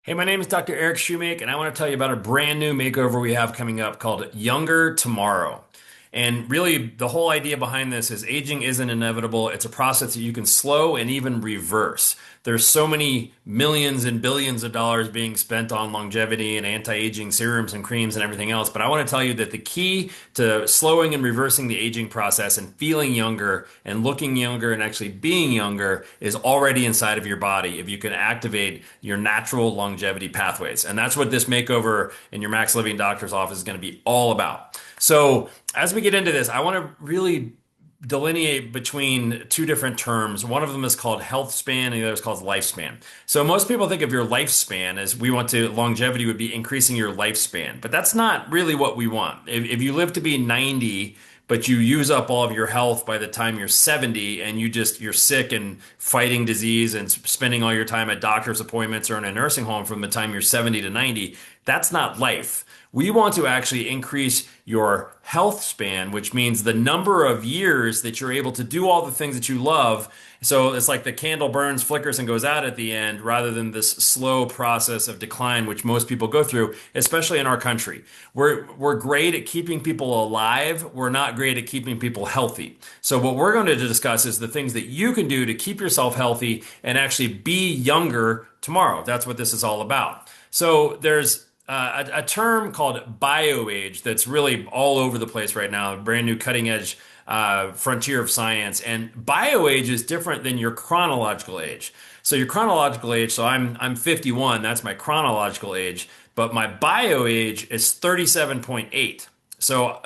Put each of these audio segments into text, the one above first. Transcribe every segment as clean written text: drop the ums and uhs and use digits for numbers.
Hey, my name is Dr. Eric Shoemake, and I want to tell you about a brand new makeover we have coming up called Younger Tomorrow. And really, the whole idea behind this is aging isn't inevitable. It's a process that you can slow and even reverse. There's so many millions and billions of dollars being spent on longevity and anti-aging serums and creams and everything else. But I want to tell you that the key to slowing and reversing the aging process and feeling younger and looking younger and actually being younger is already inside of your body if you can activate your natural longevity pathways. And that's what this makeover in your Max Living doctor's office is going to be all about. So, as we get into this, I want to really delineate between two different terms. One of them is called health span, and the other is called lifespan. So, most people think of your lifespan as longevity would be increasing your lifespan, but that's not really what we want. If you live to be 90, but you use up all of your health by the time you're 70 and you're sick and fighting disease and spending all your time at doctor's appointments or in a nursing home from the time you're 70 to 90, that's not life. We want to actually increase your health span, which means the number of years that you're able to do all the things that you love. So it's like the candle burns, flickers, and goes out at the end rather than this slow process of decline, which most people go through, especially in our country. We're great at keeping people alive. We're not great at keeping people healthy. So what we're going to discuss is the things that you can do to keep yourself healthy and actually be younger tomorrow. That's what this is all about. So there's a term called bioage that's really all over the place right now, a brand new cutting edge frontier of science. And bioage is different than your chronological age. So your chronological age, so I'm 51, that's my chronological age, but my bioage is 37.8. So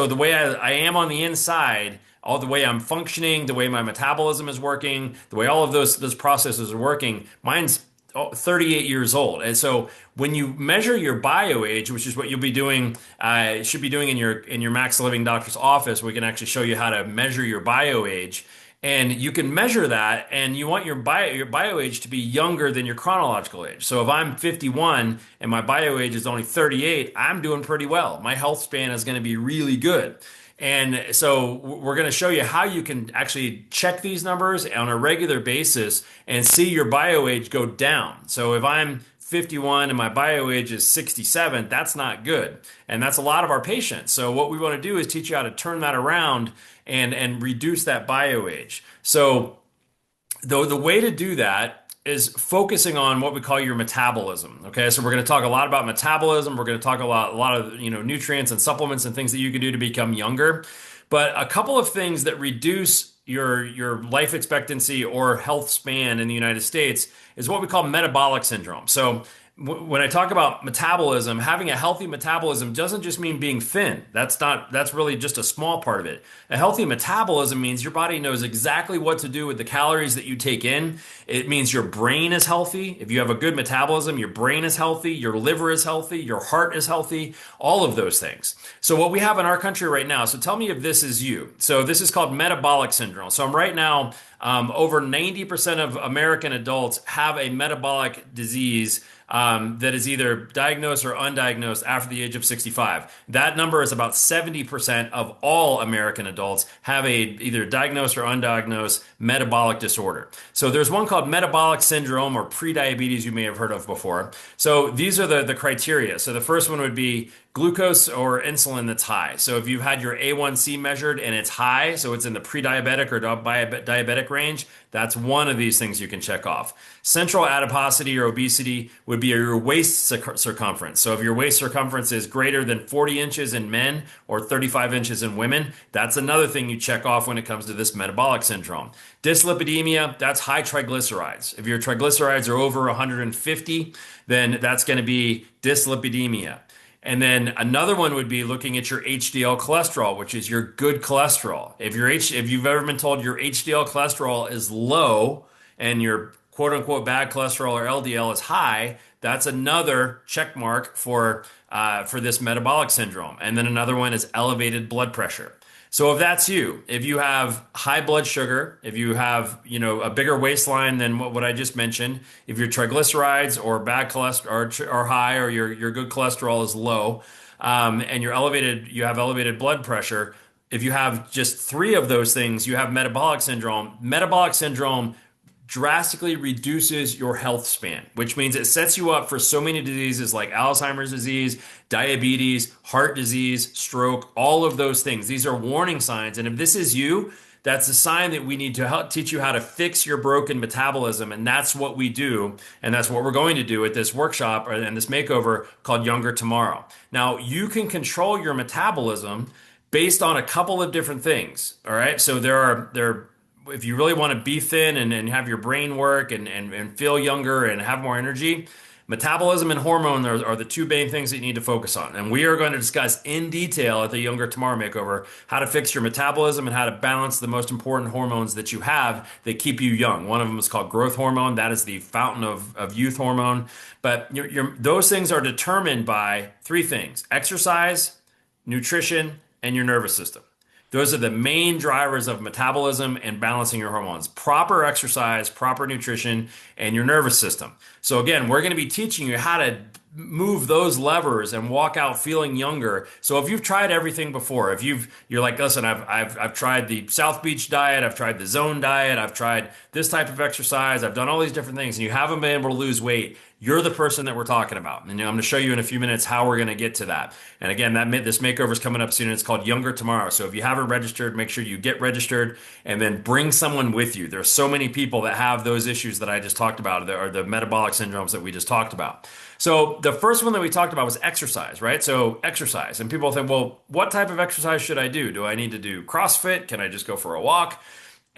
the way I am on the inside, all the way I'm functioning, the way my metabolism is working, the way all of those processes are working, mine's 38 years old. And so when you measure your bio age, which is what you'll be doing, should be doing in your Max Living doctor's office, we can actually show you how to measure your bio age. And you can measure that, and you want your bio age to be younger than your chronological age. So if I'm 51 and my bio age is only 38, I'm doing pretty well. My health span is going to be really good. And so we're going to show you how you can actually check these numbers on a regular basis and see your bio age go down. So if I'm 51 and my bio age is 67, that's not good. And that's a lot of our patients. So what we want to do is teach you how to turn that around and reduce that bio age. So the way to do that is focusing on what we call your metabolism. Okay, so we're going to talk a lot about metabolism. We're going to talk a lot of nutrients and supplements and things that you can do to become younger. But a couple of things that reduce your life expectancy or health span in the United States is what we call metabolic syndrome. So when I talk about metabolism, having a healthy metabolism doesn't just mean being thin. That's really just a small part of it. A healthy metabolism means your body knows exactly what to do with the calories that you take in. It means your brain is healthy. If you have a good metabolism, your brain is healthy, your liver is healthy, your heart is healthy, all of those things. So what we have in our country right now, so tell me if this is you. So this is called metabolic syndrome. So I'm right now, over 90% of American adults have a metabolic disease that is either diagnosed or undiagnosed after the age of 65. That number is about 70% of all American adults have a either diagnosed or undiagnosed metabolic disorder. So there's one called metabolic syndrome or prediabetes you may have heard of before. So these are the criteria. So the first one would be glucose or insulin that's high. So if you've had your A1C measured and it's high, so it's in the pre-diabetic or diabetic range, that's one of these things you can check off. Central adiposity or obesity would be your waist circumference. So if your waist circumference is greater than 40 inches in men or 35 inches in women, that's another thing you check off when it comes to this metabolic syndrome. Dyslipidemia, that's high triglycerides. If your triglycerides are over 150, then that's going to be dyslipidemia. And then another one would be looking at your HDL cholesterol, which is your good cholesterol. If you've ever been told your HDL cholesterol is low and your quote unquote bad cholesterol or LDL is high, that's another check mark for this metabolic syndrome. And then another one is elevated blood pressure. So if that's you, if you have high blood sugar, if you have, a bigger waistline than what I just mentioned, if your triglycerides or bad cholesterol are high or your good cholesterol is low, and you have elevated blood pressure, if you have just three of those things, you have metabolic syndrome. Metabolic syndrome drastically reduces your health span, which means it sets you up for so many diseases like Alzheimer's disease, diabetes, heart disease, stroke, all of those things. These are warning signs. And if this is you, that's a sign that we need to help teach you how to fix your broken metabolism. And that's what we do. And that's what we're going to do at this workshop and this makeover called Younger Tomorrow. Now, you can control your metabolism based on a couple of different things. All right. So if you really want to be thin and have your brain work and feel younger and have more energy, metabolism and hormone are the two main things that you need to focus on. And we are going to discuss in detail at the Younger Tomorrow Makeover how to fix your metabolism and how to balance the most important hormones that you have that keep you young. One of them is called growth hormone. That is the fountain of youth hormone. But those things are determined by three things: exercise, nutrition, and your nervous system. Those are the main drivers of metabolism and balancing your hormones: proper exercise, proper nutrition, and your nervous system. So again, we're going to be teaching you how to move those levers and walk out feeling younger. So if you've tried everything before, if you're like, listen, I've tried the South Beach diet, I've tried the zone diet, I've tried this type of exercise, I've done all these different things, and you haven't been able to lose weight, you're the person that we're talking about. And I'm going to show you in a few minutes how we're going to get to that. And again, this makeover is coming up soon. It's called Younger Tomorrow. So if you haven't registered, make sure you get registered and then bring someone with you. There's so many people that have those issues that I just talked about, or the metabolic syndromes that we just talked about. So the first one that we talked about was exercise, right? So exercise. And people think, well, what type of exercise should I do? Do I need to do CrossFit? Can I just go for a walk?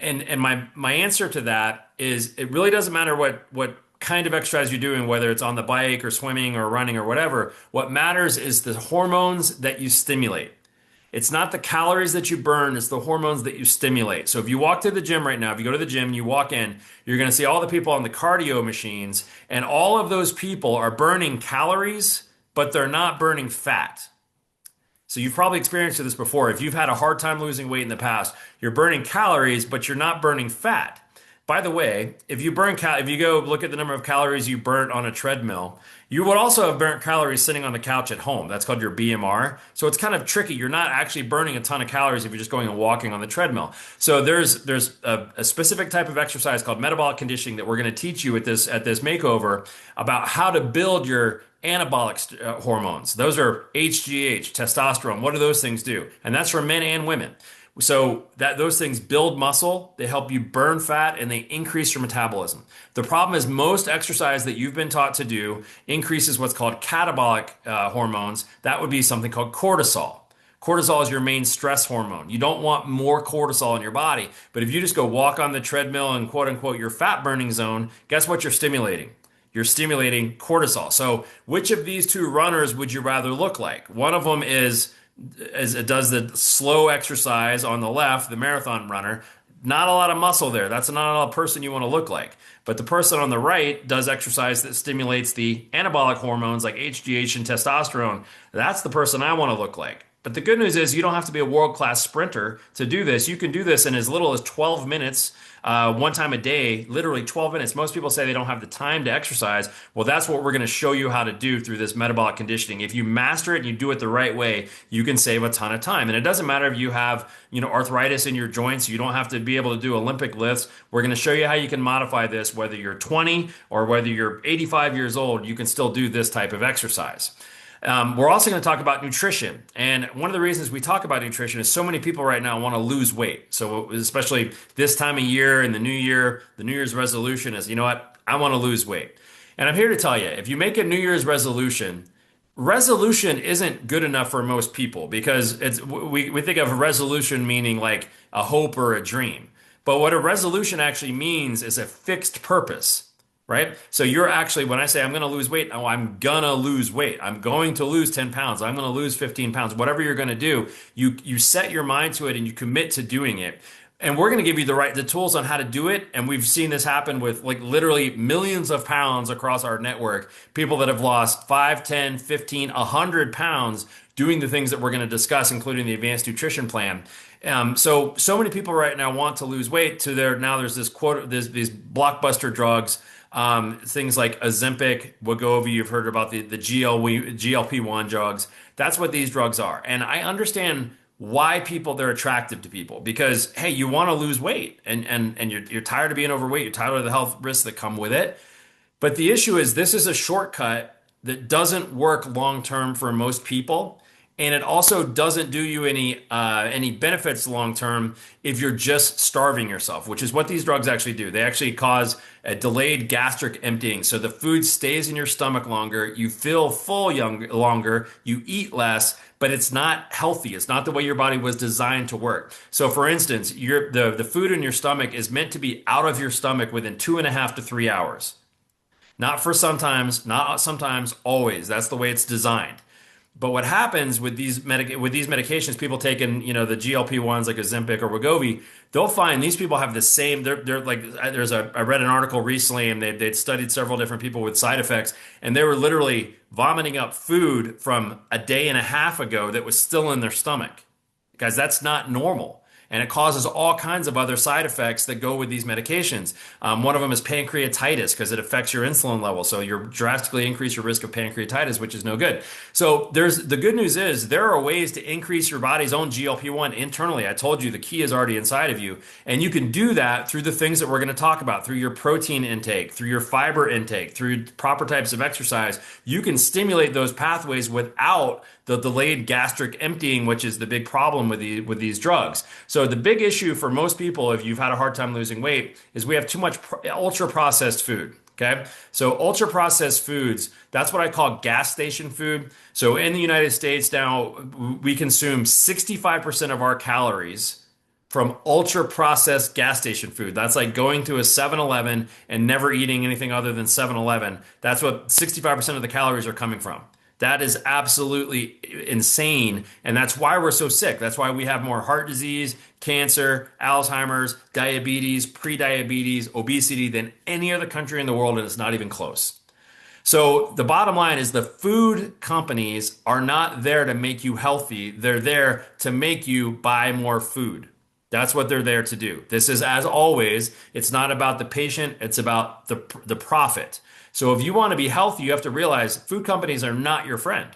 And my answer to that is it really doesn't matter what kind of exercise you're doing, whether it's on the bike or swimming or running or whatever. What matters is the hormones that you stimulate. It's not the calories that you burn, it's the hormones that you stimulate. So if you walk to the gym right now, if you go to the gym and you walk in, you're going to see all the people on the cardio machines, and all of those people are burning calories, but they're not burning fat. So you've probably experienced this before. If you've had a hard time losing weight in the past, you're burning calories, but you're not burning fat. By the way, if you go look at the number of calories you burnt on a treadmill, you would also have burnt calories sitting on the couch at home. That's called your BMR. So it's kind of tricky. You're not actually burning a ton of calories if you're just going and walking on the treadmill. So there's a specific type of exercise called metabolic conditioning that we're going to teach you at this makeover about how to build your anabolic hormones. Those are HGH, testosterone. What do those things do? And that's for men and women. So those things build muscle, they help you burn fat, and they increase your metabolism. The problem is most exercise that you've been taught to do increases what's called catabolic hormones. That would be something called cortisol. Cortisol is your main stress hormone. You don't want more cortisol in your body. But if you just go walk on the treadmill in quote unquote your fat burning zone, guess what you're stimulating? You're stimulating cortisol. So which of these two runners would you rather look like? One of them is as it does the slow exercise on the left, the marathon runner, not a lot of muscle there. That's not a person you want to look like. But the person on the right does exercise that stimulates the anabolic hormones like HGH and testosterone. That's the person I want to look like. But the good news is you don't have to be a world-class sprinter to do this. You can do this in as little as 12 minutes, one time a day, literally 12 minutes. Most people say they don't have the time to exercise. Well, that's what we're going to show you how to do through this metabolic conditioning. If you master it and you do it the right way, you can save a ton of time. And it doesn't matter if you have, arthritis in your joints. You don't have to be able to do Olympic lifts. We're going to show you how you can modify this, whether you're 20 or whether you're 85 years old, you can still do this type of exercise. We're also going to talk about nutrition. And one of the reasons we talk about nutrition is so many people right now want to lose weight. So especially this time of year and the new Year's resolution is, you know what, I want to lose weight. And I'm here to tell you, if you make a New Year's resolution isn't good enough for most people because we think of a resolution meaning like a hope or a dream. But what a resolution actually means is a fixed purpose. Right? So you're actually, when I say I'm going to lose weight, I'm going to lose weight. I'm going to lose 10 pounds. I'm going to lose 15 pounds. Whatever you're going to do, you set your mind to it and you commit to doing it. And we're going to give you the tools on how to do it. And we've seen this happen with like literally millions of pounds across our network. People that have lost 5, 10, 15, 100 pounds doing the things that we're going to discuss, including the advanced nutrition plan. So many people right now want to lose weight now there's this quote, these blockbuster drugs. Things like Ozempic, Wegovy, you've heard about the GLP-1 drugs. That's what these drugs are. And I understand why people they're attractive to people because hey, you want to lose weight and you're tired of being overweight, you're tired of the health risks that come with it. But the issue is this is a shortcut that doesn't work long term for most people. And it also doesn't do you any benefits long term if you're just starving yourself, which is what these drugs actually do. They actually cause a delayed gastric emptying. So the food stays in your stomach longer, you feel full longer, you eat less, but it's not healthy. It's not the way your body was designed to work. So for instance, the food in your stomach is meant to be out of your stomach within 2.5 to 3 hours. Not for sometimes, not sometimes, always. That's the way it's designed. But what happens with these medications, people taking, the GLP-1s like Ozempic or Wegovy, they'll find these people have the same. They're like, I read an article recently, and they'd studied several different people with side effects, and they were literally vomiting up food from a day and a half ago that was still in their stomach. Guys, that's not normal. And it causes all kinds of other side effects that go with these medications. One of them is pancreatitis because it affects your insulin level. So you drastically increase your risk of pancreatitis, which is no good. So the good news is there are ways to increase your body's own GLP-1 internally. I told you the key is already inside of you. And you can do that through the things that we're going to talk about, through your protein intake, through your fiber intake, through proper types of exercise. You can stimulate those pathways without the delayed gastric emptying, which is the big problem with these drugs. So the big issue for most people, if you've had a hard time losing weight, is we have too much ultra processed food. Okay. So ultra processed foods, that's what I call gas station food. So in the United States now, we consume 65% of our calories from ultra processed gas station food. That's like going to a 7-Eleven and never eating anything other than 7-Eleven. That's what 65% of the calories are coming from. That is absolutely insane. And that's why we're so sick. That's why we have more heart disease, cancer, Alzheimer's, diabetes, prediabetes, obesity than any other country in the world. And it's not even close. So the bottom line is the food companies are not there to make you healthy. They're there to make you buy more food. That's what they're there to do. This is, as always, it's not about the patient. It's about the profit. So if you want to be healthy, you have to realize food companies are not your friend.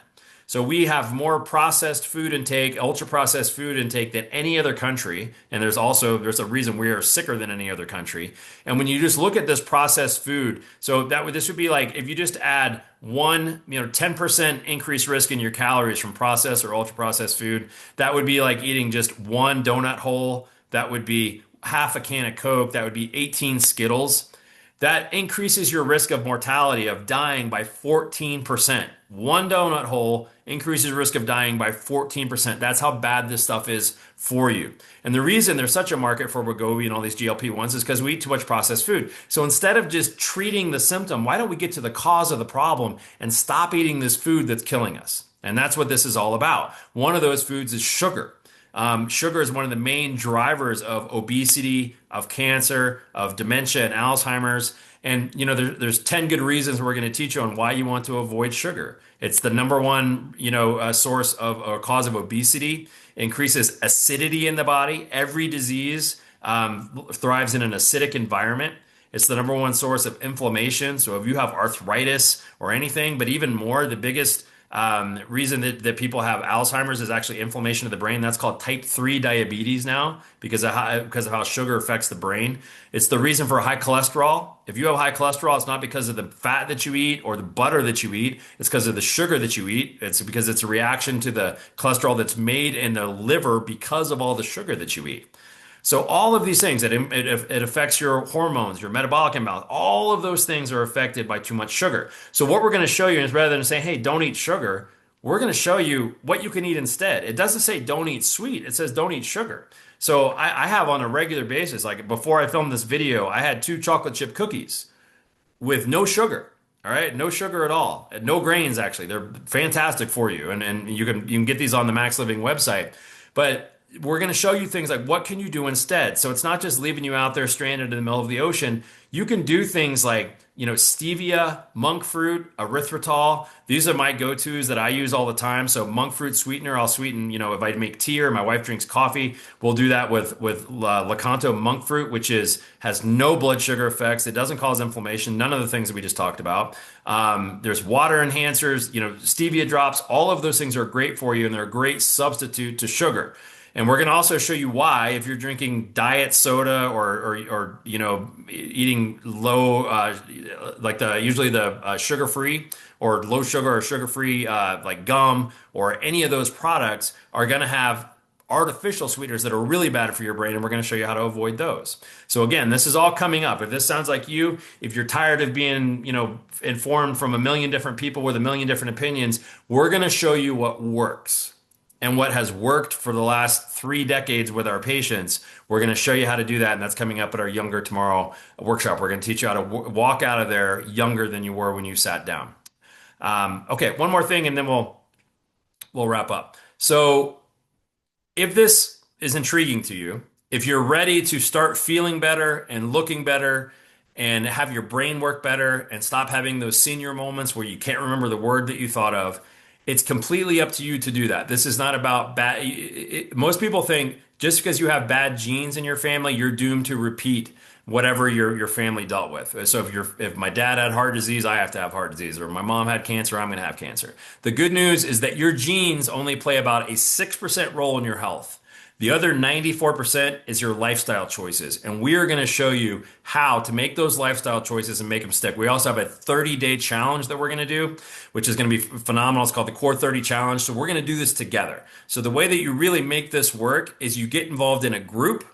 So we have more processed food intake, ultra processed food intake than any other country. And there's a reason we are sicker than any other country. And when you just look at this processed food, so this would be like if you just add 10% increased risk in your calories from processed or ultra processed food, that would be like eating just one donut hole. That would be half a can of Coke. That would be 18 Skittles. That increases your risk of mortality, of dying by 14%. One donut hole increases your risk of dying by 14%. That's how bad this stuff is for you. And the reason there's such a market for Wegovy and all these GLP-1s is because we eat too much processed food. So instead of just treating the symptom, why don't we get to the cause of the problem and stop eating this food that's killing us? And that's what this is all about. One of those foods is sugar. Sugar is one of the main drivers of obesity, of cancer, of dementia and Alzheimer's. And, there's 10 good reasons we're going to teach you on why you want to avoid sugar. It's the number one, source of or cause of obesity, increases acidity in the body. Every disease thrives in an acidic environment. It's the number one source of inflammation. So if you have arthritis or anything, but even more, the biggest reason that people have Alzheimer's is actually inflammation of the brain. That's called type 3 diabetes now because of how sugar affects the brain. It's the reason for high cholesterol. If you have high cholesterol, it's not because of the fat that you eat or the butter that you eat. It's because of the sugar that you eat. It's because it's a reaction to the cholesterol that's made in the liver because of all the sugar that you eat. So all of these things, it affects your hormones, your metabolic imbalance. All of those things are affected by too much sugar. So what we're going to show you is rather than saying, hey, don't eat sugar, we're going to show you what you can eat instead. It doesn't say don't eat sweet. It says don't eat sugar. So I have on a regular basis, like before I filmed this video, I had 2 chocolate chip cookies with no sugar. All right, no sugar at all, no grains actually. They're fantastic for you, and you can get these on the Max Living website. But we're going to show you things like what can you do instead. So it's not just leaving you out there stranded in the middle of the ocean. You can do things like, stevia, monk fruit, erythritol. These are my go-tos that I use all the time. So monk fruit sweetener, I'll sweeten, if I make tea or my wife drinks coffee, we'll do that with Lakanto monk fruit, which has no blood sugar effects. It doesn't cause inflammation. None of the things that we just talked about. There's water enhancers, stevia drops. All of those things are great for you, and they're a great substitute to sugar. And we're going to also show you why, if you're drinking diet soda or eating low, like usually the sugar-free or low sugar or sugar-free like gum or any of those products are going to have artificial sweeteners that are really bad for your brain, and we're going to show you how to avoid those. So again, this is all coming up. If this sounds like you, if you're tired of being, informed from a million different people with a million different opinions, we're going to show you what works. And what has worked for the last 3 decades with our patients, we're going to show you how to do that. And that's coming up at our Younger Tomorrow workshop. We're going to teach you how to walk out of there younger than you were when you sat down. Okay, one more thing, and then we'll wrap up. So if this is intriguing to you, if you're ready to start feeling better and looking better and have your brain work better and stop having those senior moments where you can't remember the word that you thought of, it's completely up to you to do that. This is not about bad. Most people think just because you have bad genes in your family, you're doomed to repeat whatever your family dealt with. So if my dad had heart disease, I have to have heart disease, or my mom had cancer, I'm going to have cancer. The good news is that your genes only play about a 6% role in your health. The other 94% is your lifestyle choices. And we are going to show you how to make those lifestyle choices and make them stick. We also have a 30-day challenge that we're going to do, which is going to be phenomenal. It's called the Core 30 Challenge. So we're going to do this together. So the way that you really make this work is you get involved in a group,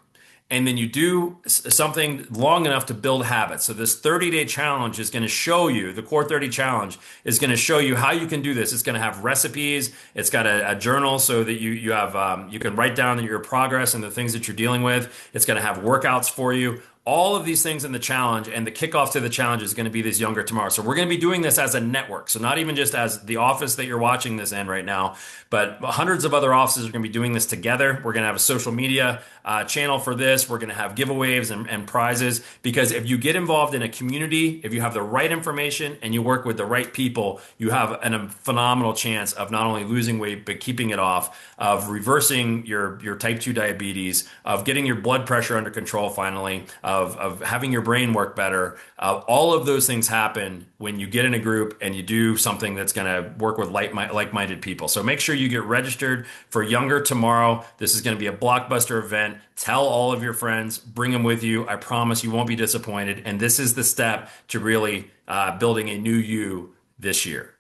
and then you do something long enough to build habits. So this 30-day challenge is going to show you, the Core 30 Challenge is going to show you how you can do this. It's going to have recipes. It's got a journal so that you have you can write down your progress and the things that you're dealing with. It's going to have workouts for you. All of these things in the challenge, and the kickoff to the challenge is going to be this Younger Tomorrow. So we're going to be doing this as a network. So not even just as the office that you're watching this in right now, but hundreds of other offices are going to be doing this together. We're going to have a social media channel for this. We're going to have giveaways and prizes, because if you get involved in a community, if you have the right information and you work with the right people, you have a phenomenal chance of not only losing weight, but keeping it off, of reversing your type 2 diabetes, of getting your blood pressure under control finally, of having your brain work better. All of those things happen when you get in a group and you do something that's going to work with like-minded people. So make sure you get registered for Younger Tomorrow. This is going to be a blockbuster event. Tell all of your friends, bring them with you. I promise you won't be disappointed. And this is the step to really building a new you this year.